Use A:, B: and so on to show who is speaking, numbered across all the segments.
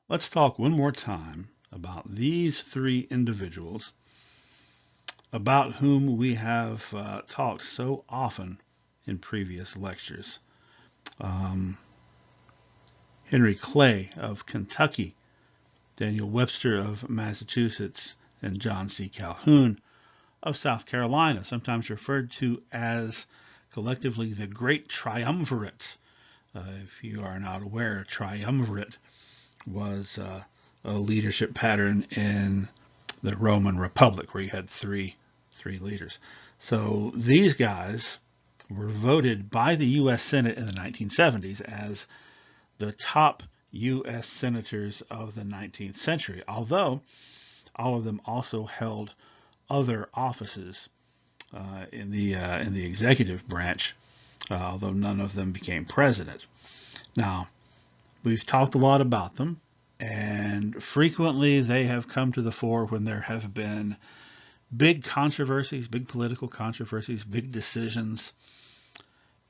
A: Let's talk one more time about these three individuals about whom we have talked so often in previous lectures. Um, Henry Clay of Kentucky, Daniel Webster of Massachusetts, and John C. Calhoun of South Carolina, sometimes referred to as collectively the Great Triumvirate. If you are not aware, triumvirate was a leadership pattern in the Roman Republic where you had three leaders. So these guys were voted by the U.S. Senate in the 1970s as the top U.S. senators of the 19th century, although all of them also held other offices in the executive branch, although none of them became president. Now, we've talked a lot about them, and frequently they have come to the fore when there have been big controversies, big political controversies, big decisions,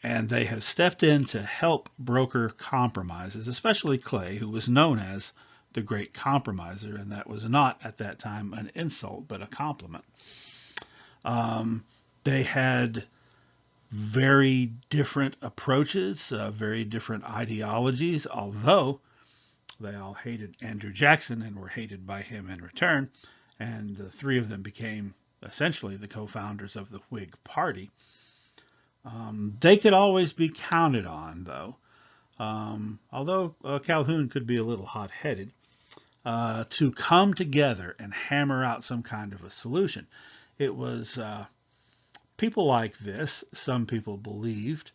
A: and they have stepped in to help broker compromises, especially Clay, who was known as the Great Compromiser, and that was not at that time an insult, but a compliment. They had very different approaches, very different ideologies, although they all hated Andrew Jackson and were hated by him in return. And the three of them became essentially the co-founders of the Whig Party. They could always be counted on, though, although Calhoun could be a little hot-headed, to come together and hammer out some kind of a solution. It was people like this, some people believed,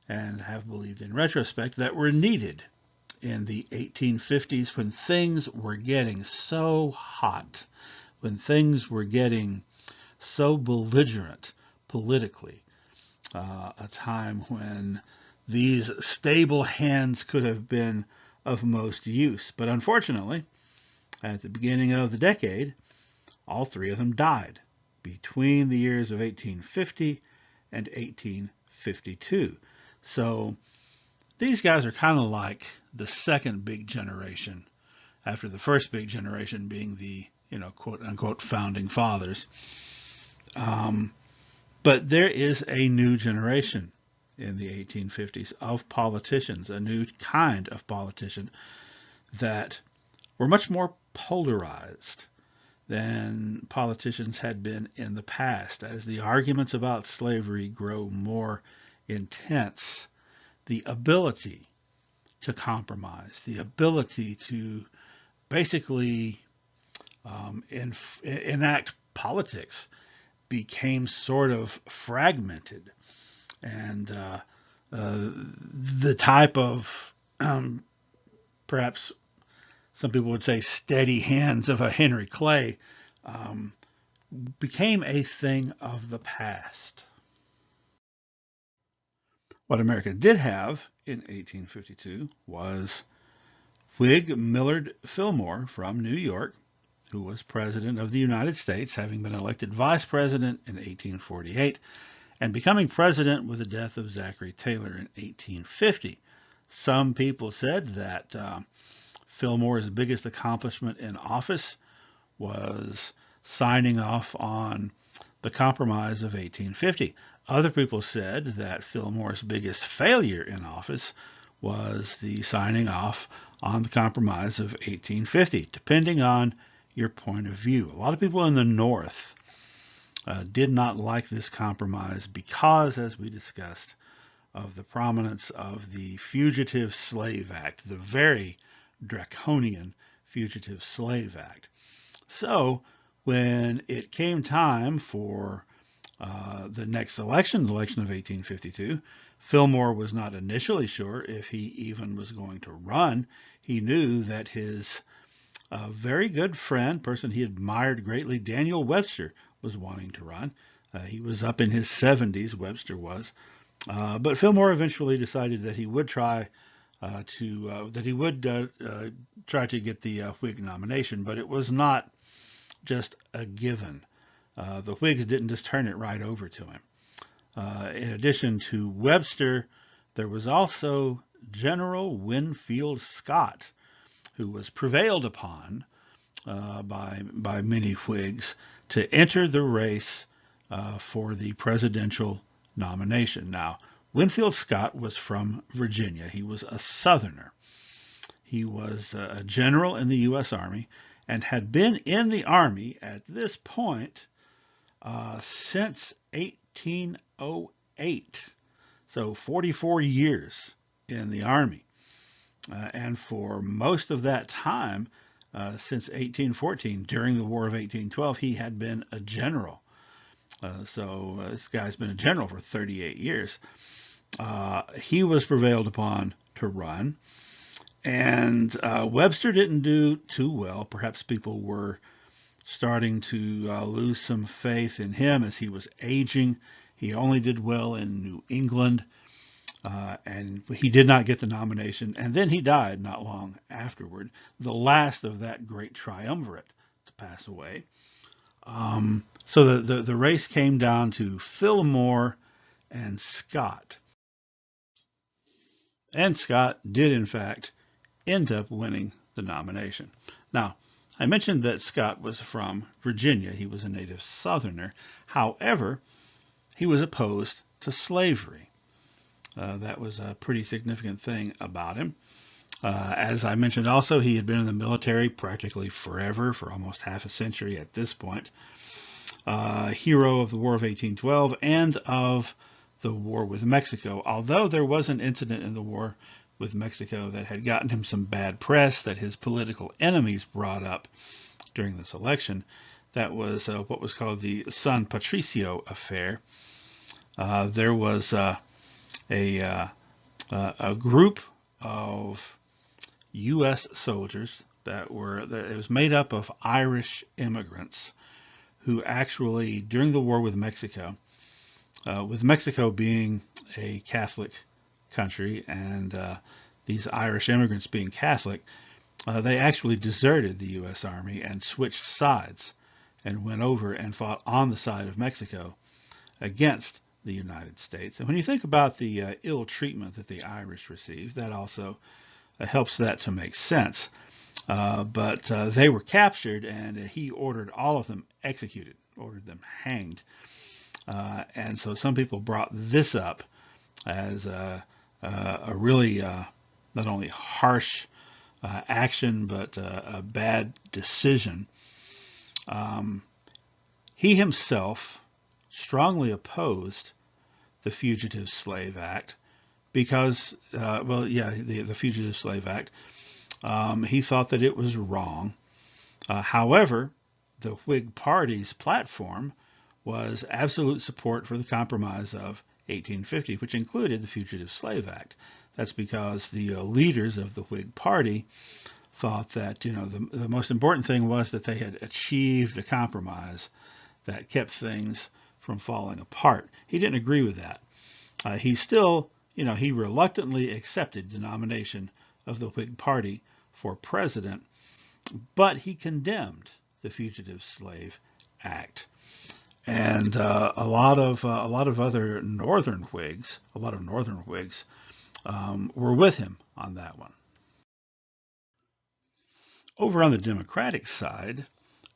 A: and have believed in retrospect, that were needed in the 1850s when things were getting so hot, when things were getting so belligerent politically, a time when these stable hands could have been of most use. But unfortunately, at the beginning of the decade, all three of them died between the years of 1850 and 1852. So these guys are kind of like the second big generation after the first big generation being the, quote unquote founding fathers. But there is a new generation in the 1850s of politicians, a new kind of politician that were much more polarized than politicians had been in the past. As the arguments about slavery grow more intense, the ability to compromise, the ability to basically enact politics became sort of fragmented. And the type of, perhaps some people would say, steady hands of a Henry Clay became a thing of the past. What America did have in 1852 was Whig Millard Fillmore from New York, who was President of the United States, having been elected Vice President in 1848 and becoming President with the death of Zachary Taylor in 1850. Some people said that Fillmore's biggest accomplishment in office was signing off on the Compromise of 1850. Other people said that Fillmore's biggest failure in office was the signing off on the Compromise of 1850, depending on your point of view. A lot of people in the North did not like this compromise because, as we discussed, of the prominence of the Fugitive Slave Act, the very draconian Fugitive Slave Act. So when it came time for the next election, the election of 1852, Fillmore was not initially sure if he even was going to run. He knew that his very good friend, person he admired greatly, Daniel Webster, was wanting to run. He was up in his 70s, Webster was. But Fillmore eventually decided that he would try to get the Whig nomination, but it was not just a given. The Whigs didn't just turn it right over to him. In addition to Webster, there was also General Winfield Scott, who was prevailed upon by many Whigs to enter the race for the presidential nomination. Now, Winfield Scott was from Virginia. He was a Southerner. He was a general in the U.S. Army and had been in the Army at this point since 1808. So 44 years in the Army. And for most of that time, since 1814, during the War of 1812, he had been a general. So this guy's been a general for 38 years. He was prevailed upon to run. And Webster didn't do too well. Perhaps people were starting to lose some faith in him as he was aging. He only did well in New England. And he did not get the nomination, and then he died not long afterward, the last of that great triumvirate to pass away. So the race came down to Fillmore and Scott. And Scott did, in fact, end up winning the nomination. Now, I mentioned that Scott was from Virginia. He was a native Southerner. However, he was opposed to slavery. That was a pretty significant thing about him. As I mentioned also, he had been in the military practically forever, for almost half a century at this point. Hero of the War of 1812 and of the war with Mexico. Although there was an incident in the war with Mexico that had gotten him some bad press that his political enemies brought up during this election. That was what was called the San Patricio affair. There was a group of U.S. soldiers that it was made up of Irish immigrants who actually, during the war with Mexico being a Catholic country and these Irish immigrants being Catholic, they actually deserted the U.S. Army and switched sides and went over and fought on the side of Mexico against the United States. And when you think about the ill treatment that the Irish received, that also helps that to make sense. But they were captured, and he ordered all of them executed, ordered them hanged. And so some people brought this up as a really not only harsh action, but a bad decision. He himself strongly opposed the Fugitive Slave Act because, the Fugitive Slave Act. He thought that it was wrong. However, the Whig Party's platform was absolute support for the Compromise of 1850, which included the Fugitive Slave Act. That's because the leaders of the Whig Party thought that, the most important thing was that they had achieved a compromise that kept things from falling apart. He didn't agree with that. He still, he reluctantly accepted the nomination of the Whig Party for president, but he condemned the Fugitive Slave Act. And a lot of other northern Whigs, were with him on that one. Over on the Democratic side,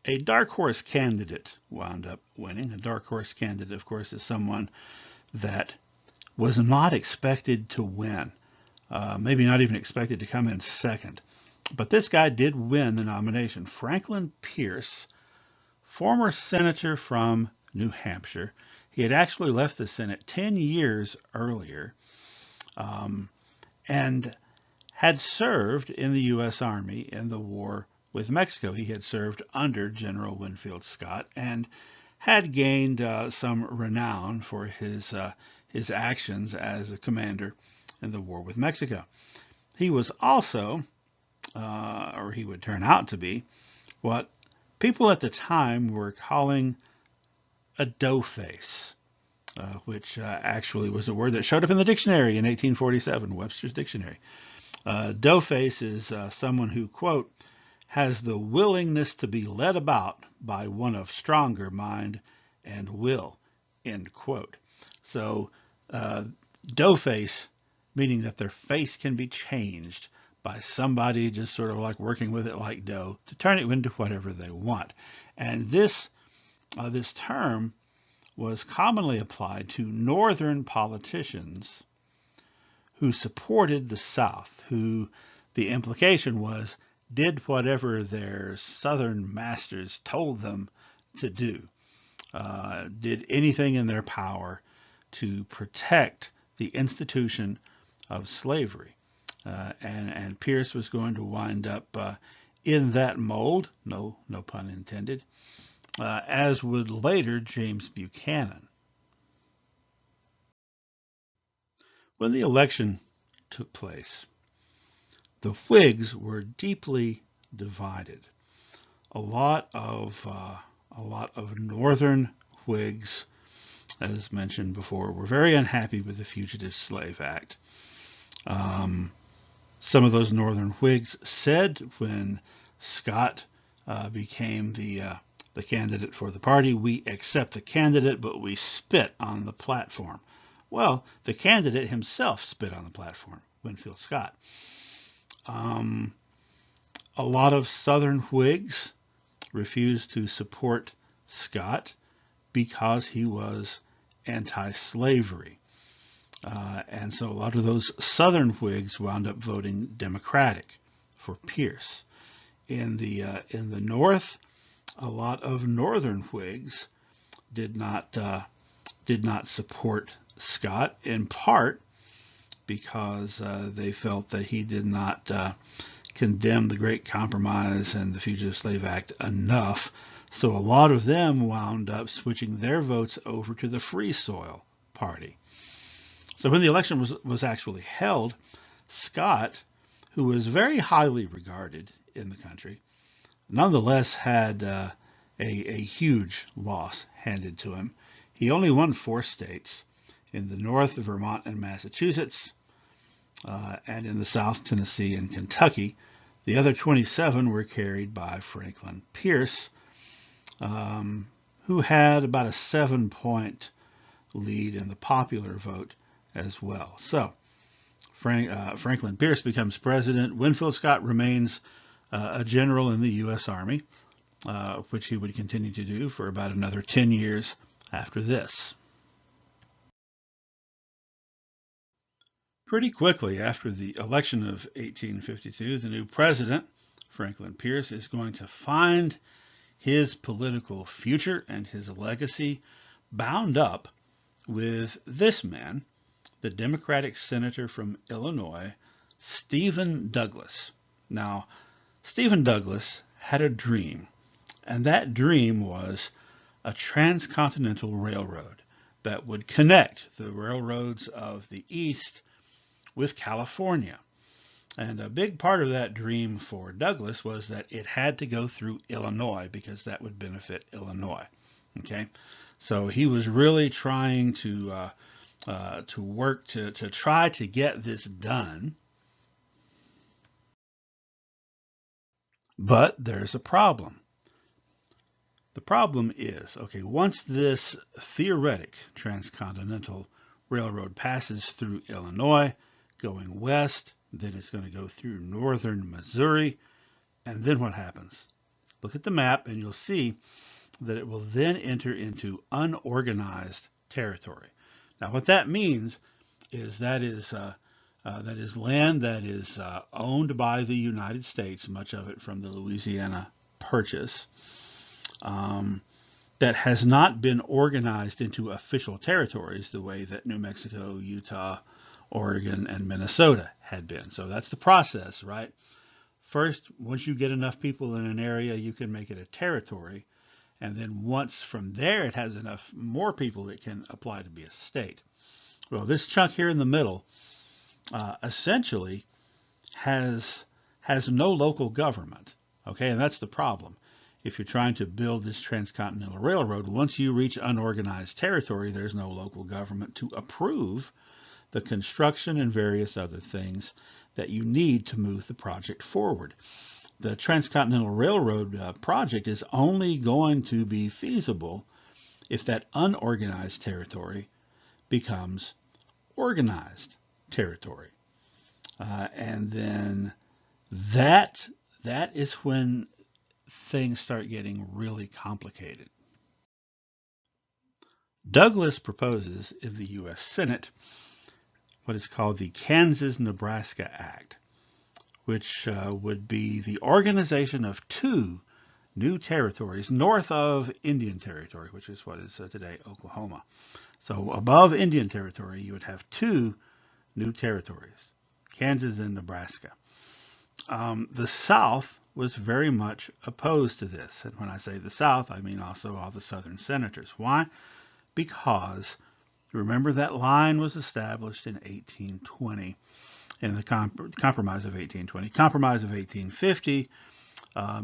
A: a dark horse candidate wound up winning. A dark horse candidate, of course, is someone that was not expected to win, maybe not even expected to come in second. But this guy did win the nomination. Franklin Pierce, former senator from New Hampshire. He had actually left the Senate 10 years earlier and had served in the U.S. Army in the war with Mexico. He had served under General Winfield Scott and had gained some renown for his actions as a commander in the war with Mexico. He was also, or he would turn out to be, what people at the time were calling a doughface, which actually was a word that showed up in the dictionary in 1847, Webster's dictionary. Doughface is someone who, quote, has the willingness to be led about by one of stronger mind and will, end quote. So doughface, meaning that their face can be changed by somebody just sort of like working with it like dough to turn it into whatever they want. And this term was commonly applied to northern politicians who supported the South, who the implication was did whatever their southern masters told them to do, did anything in their power to protect the institution of slavery. And Pierce was going to wind up in that mold, no pun intended, as would later James Buchanan. When the election took place, the Whigs were deeply divided. A lot of northern Whigs, as mentioned before, were very unhappy with the Fugitive Slave Act. Some of those northern Whigs said when Scott became the candidate for the party, we accept the candidate, but we spit on the platform. Well, the candidate himself spit on the platform, Winfield Scott. A lot of Southern Whigs refused to support Scott because he was anti-slavery. And so a lot of those Southern Whigs wound up voting Democratic for Pierce. In the North, a lot of Northern Whigs did not support Scott, in part because they felt that he did not condemn the Great Compromise and the Fugitive Slave Act enough. So a lot of them wound up switching their votes over to the Free Soil Party. So when the election was actually held, Scott, who was very highly regarded in the country, nonetheless had a huge loss handed to him. He only won 4 states. In the North, Vermont and Massachusetts, and in the South, Tennessee and Kentucky. The other 27 were carried by Franklin Pierce, who had about a 7-point lead in the popular vote as well. So Franklin Pierce becomes president. Winfield Scott remains a general in the U.S. Army, which he would continue to do for about another 10 years after this. Pretty quickly after the election of 1852, the new president, Franklin Pierce, is going to find his political future and his legacy bound up with this man, the Democratic senator from Illinois, Stephen Douglas. Now, Stephen Douglas had a dream, and that dream was a transcontinental railroad that would connect the railroads of the East with California. And a big part of that dream for Douglas was that it had to go through Illinois because that would benefit Illinois. Okay, so he was really trying to work to try to get this done. But there's a problem. The problem is, okay, once this theoretic transcontinental railroad passes through Illinois, going west, then it's going to go through northern Missouri, and then what happens? Look at the map and you'll see that it will then enter into unorganized territory. Now what that means is that is land that is owned by the United States, much of it from the Louisiana Purchase, that has not been organized into official territories the way that New Mexico, Utah, Oregon, and Minnesota had been. So that's the process, right? First, once you get enough people in an area, you can make it a territory. And then once from there it has enough more people, it can apply to be a state. Well, this chunk here in the middle essentially has no local government. Okay, and that's the problem. If you're trying to build this transcontinental railroad, once you reach unorganized territory, there's no local government to approve the construction and various other things that you need to move the project forward. The Transcontinental Railroad project is only going to be feasible if that unorganized territory becomes organized territory. And then That that is when things start getting really complicated. Douglas proposes in the U.S. Senate what is called the Kansas-Nebraska Act, which would be the organization of two new territories north of Indian Territory, which is what is today Oklahoma. So above Indian Territory, you would have two new territories, Kansas and Nebraska. The South was very much opposed to this. And when I say the South, I mean also all the Southern senators. Why? Because remember that line was established in 1820 in the Compromise of 1820. Compromise of 1850,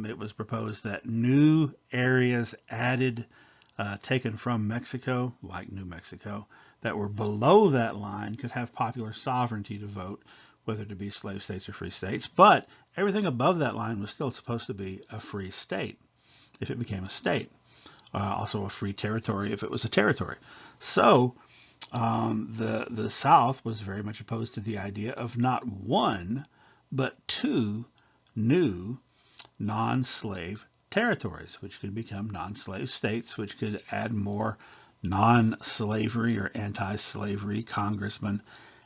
A: it was proposed that new areas added, taken from Mexico, like New Mexico, that were below that line could have popular sovereignty to vote, whether to be slave states or free states. But everything above that line was still supposed to be a free state if it became a state. Also a free territory if it was a territory. So the South was very much opposed to the idea of not one, but two new non-slave territories, which could become non-slave states, which could add more non-slavery or anti-slavery congressmen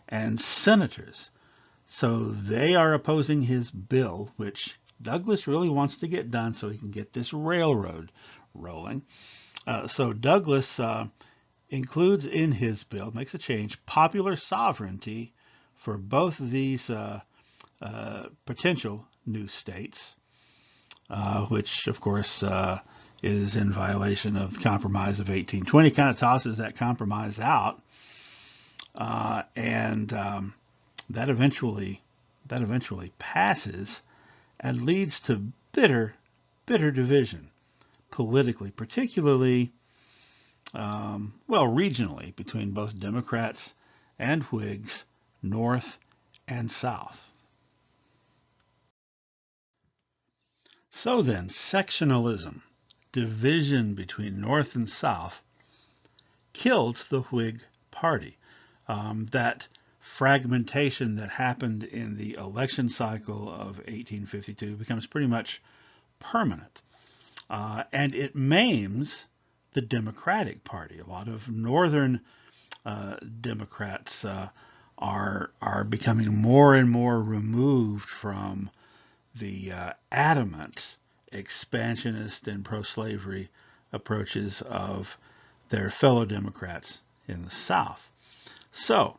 A: and senators. So they are opposing his bill, which Douglas really wants to get done so he can get this railroad rolling. So Douglas includes in his bill, makes a change, popular sovereignty for both of these potential new states, which of course is in violation of the Compromise of 1820, kind of tosses that compromise out, and that eventually passes and leads to bitter division politically, particularly regionally between both Democrats and Whigs, North and South. So then, sectionalism, division between North and South, killed the Whig Party. That fragmentation that happened in the election cycle of 1852 becomes pretty much permanent. And it maims the Democratic Party. A lot of Northern Democrats are becoming more and more removed from the adamant expansionist and pro-slavery approaches of their fellow Democrats in the South. So,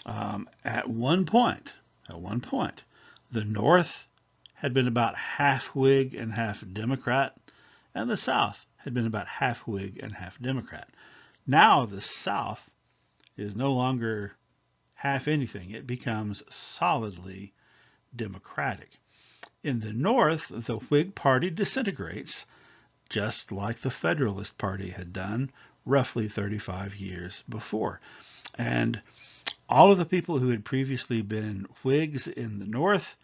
A: at one point, the North had been about half Whig and half Democrat, and the South had been about half Whig and half Democrat. Now the South is no longer half anything. It becomes solidly Democratic. In the North, the Whig Party disintegrates, just like the Federalist Party had done roughly 35 years before. And all of the people who had previously been Whigs in the North,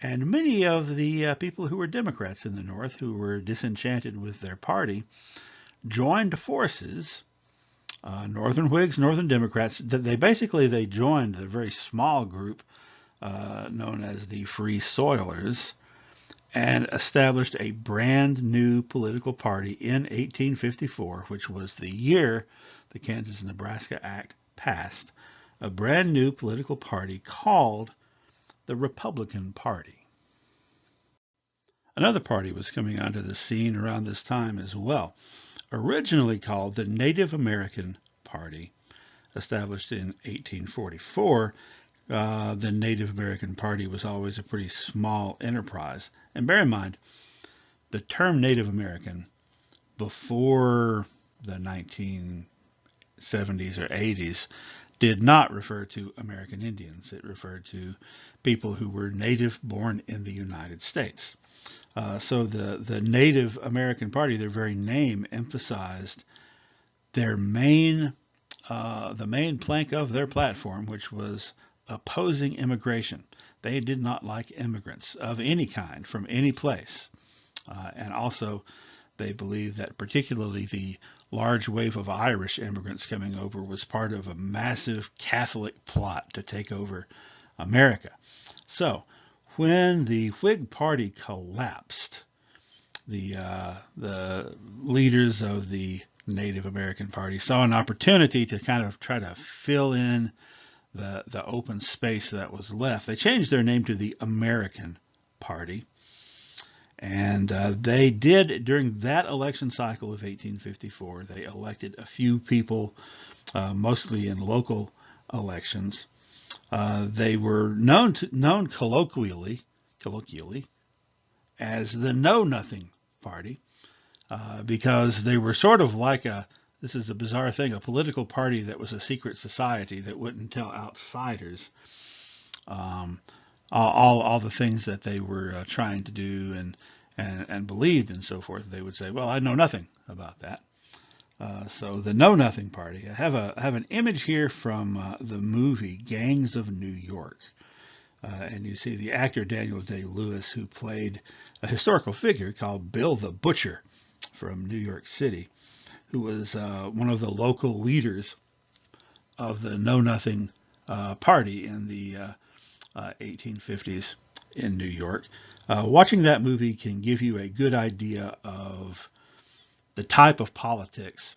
A: and many of the people who were Democrats in the North who were disenchanted with their party, joined forces, Northern Whigs, Northern Democrats. They joined the very small group known as the Free Soilers, and established a brand new political party in 1854, which was the year the Kansas-Nebraska Act passed, a brand new political party called the Republican Party. Another party was coming onto the scene around this time as well, originally called the Native American Party, established in 1844. The Native American Party was always a pretty small enterprise. And bear in mind, the term Native American before the 1970s or 80s did not refer to American Indians. It referred to people who were native born in the United States. So the Native American Party, their very name emphasized their the main plank of their platform, which was opposing immigration. They did not like immigrants of any kind from any place. And also they believed that particularly the large wave of Irish immigrants coming over was part of a massive Catholic plot to take over America. So when the Whig Party collapsed, the leaders of the Native American Party saw an opportunity to kind of try to fill in the open space that was left. They changed their name to the American Party. And they did, during that election cycle of 1854, they elected a few people, mostly in local elections. They were known colloquially as the Know-Nothing Party, because they were sort of like this is a bizarre thing, a political party that was a secret society that wouldn't tell outsiders all the things that they were trying to do and believed and so forth. They would say, well, I know nothing about that. So the Know-Nothing Party. I have an image here from the movie Gangs of New York. And you see the actor Daniel Day-Lewis, who played a historical figure called Bill the Butcher from New York City, who was one of the local leaders of the Know-Nothing Party in the 1850s in New York. Watching that movie can give you a good idea of the type of politics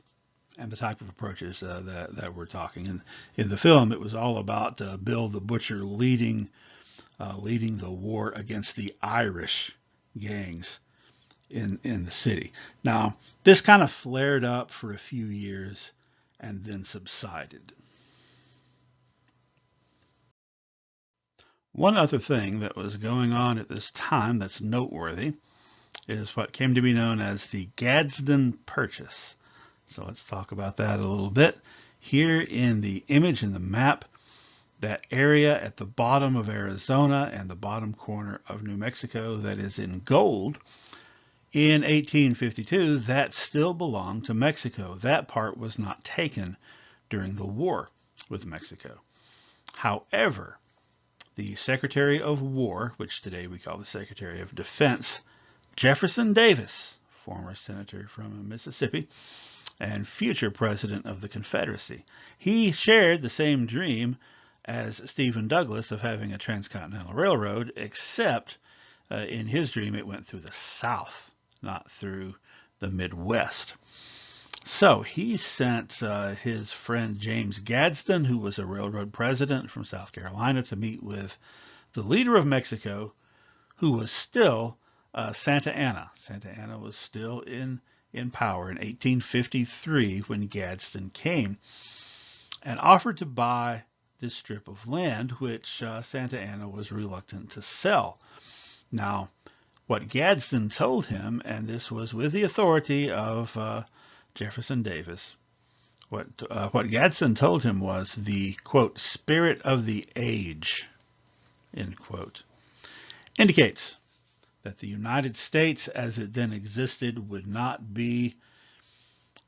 A: and the type of approaches that we're talking. In the film, it was all about Bill the Butcher leading the war against the Irish gangs in the city. Now, this kind of flared up for a few years and then subsided. One other thing that was going on at this time that's noteworthy is what came to be known as the Goddard Purchase. So let's talk about that a little bit. Here in the image in the map, that area at the bottom of Arizona and the bottom corner of New Mexico that is in gold, in 1852, that still belonged to Mexico. That part was not taken during the war with Mexico. However, the Secretary of War, which today we call the Secretary of Defense, Jefferson Davis, former senator from Mississippi and future president of the Confederacy, he shared the same dream as Stephen Douglas of having a transcontinental railroad, except in his dream it went through the South, not through the Midwest. So he sent his friend James Gadsden, who was a railroad president from South Carolina, to meet with the leader of Mexico, who was still Santa Anna. Santa Anna was still in power in 1853 when Gadsden came and offered to buy this strip of land, which Santa Anna was reluctant to sell. Now, what Gadsden told him, and this was with the authority of Jefferson Davis, what Gadsden told him was the, quote, spirit of the age, end quote, indicates that the United States as it then existed would not be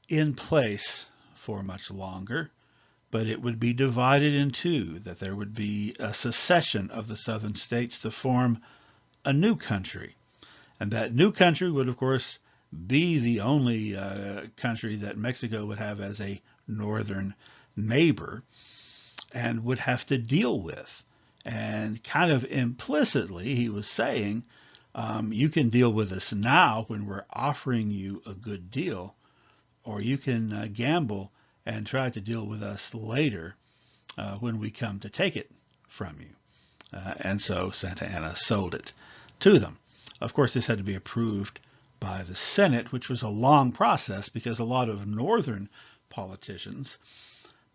A: in place for much longer, but it would be divided in two, that there would be a secession of the southern states to form a new country. And that new country would, of course, be the only country that Mexico would have as a northern neighbor and would have to deal with. And kind of implicitly, he was saying, you can deal with us now when we're offering you a good deal, or you can gamble and try to deal with us later when we come to take it from you. And so Santa Anna sold it to them. Of course, this had to be approved by the Senate, which was a long process because a lot of northern politicians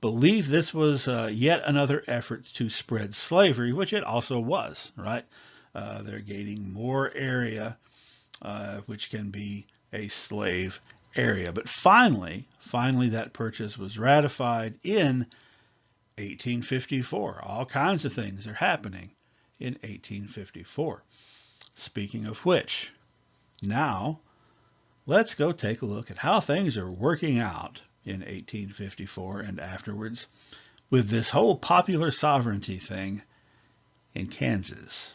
A: believed this was yet another effort to spread slavery, which it also was, right? They're gaining more area, which can be a slave area. But finally that purchase was ratified in 1854. All kinds of things are happening in 1854. Speaking of which, now let's go take a look at how things are working out in 1854 and afterwards with this whole popular sovereignty thing in Kansas.